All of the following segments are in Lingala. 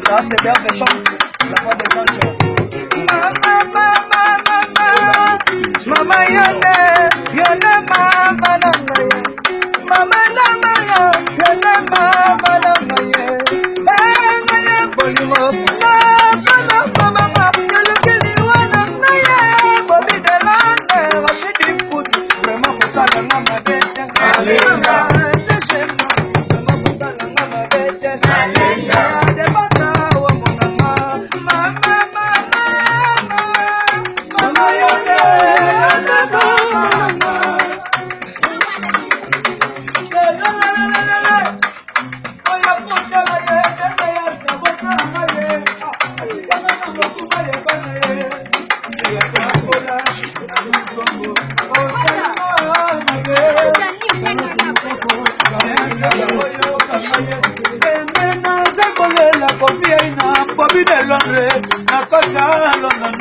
Ça c'est vers des chances, la voix des anges. Mama yone, yone mama namaye. Mama namaya, yone mama namaye. Senga ye bolimo, mama mama, yole kili wana naye. Bobi de lande, rachidi puti, vraiment que ça le mama bete. Alinga, c'est chez moi, vraiment que ça le mama bete. Alinga, de bata wa monama, mama mama yone. Bobby de Londres, na cosa London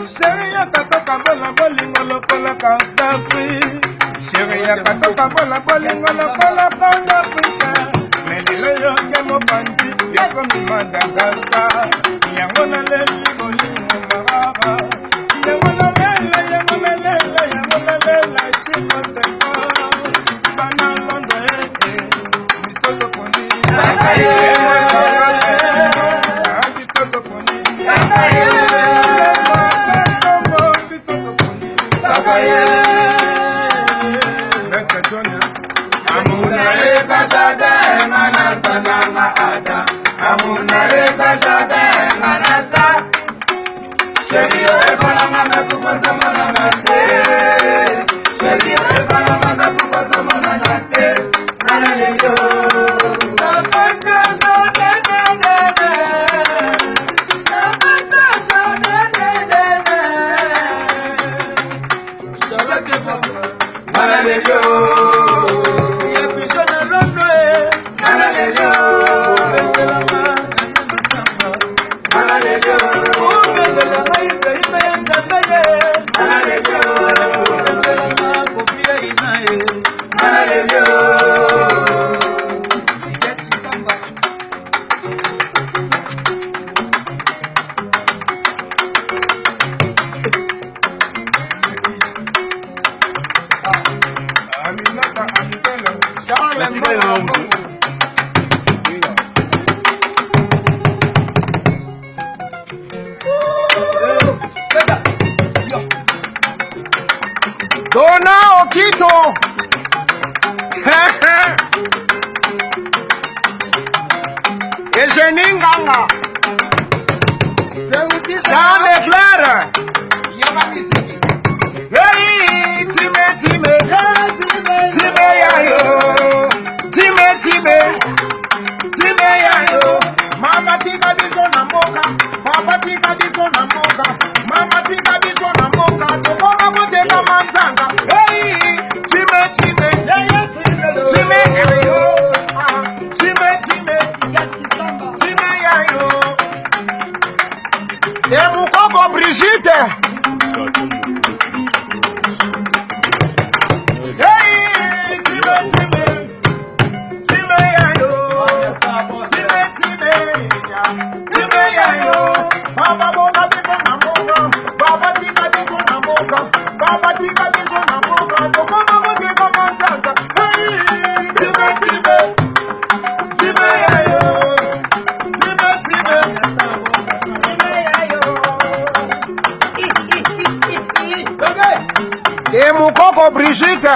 Say Dona Okito. Eugenie Nganga. Jean Leclerc. Hey, time. Time yayo. Time yayo. Mama tika biso na mboka. Papa tika biso na mboka. Mama tika biso na mboka. Tokoma kuteka manzanga. Hey, time. Time yayo. Time yayo. Emukoko Brigitte. Hey, time yayo. Time yayo. Baba bona biso na mboka. Baba tika biso na mboka. Baba tika biso na mboka. Tokoma kuteka manzanga. Hey, time yayo. Emukoko Brigitte.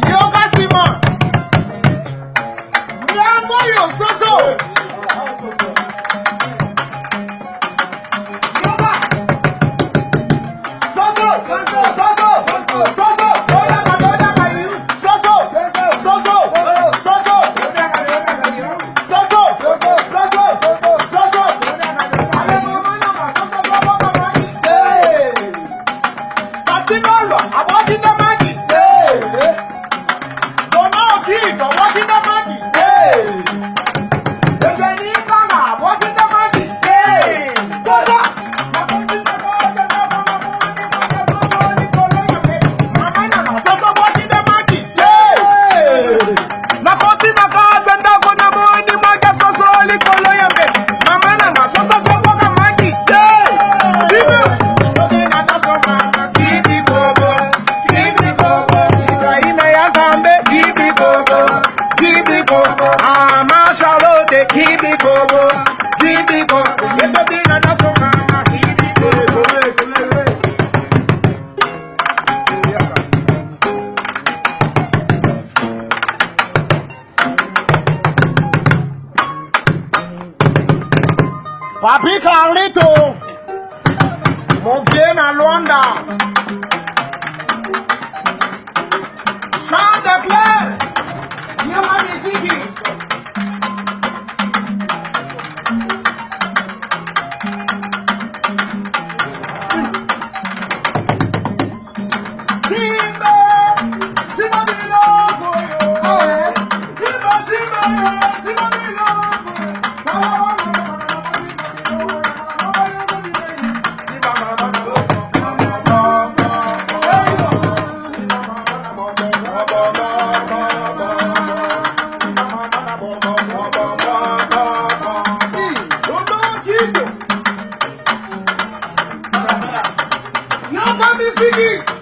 Yoga Simon. Miango yo soso. Yoga. Soso. Oya kayu. Soso. Papi Carlito, mon vieux na Luanda. Jean Leclerc, Yama Miziki. Music!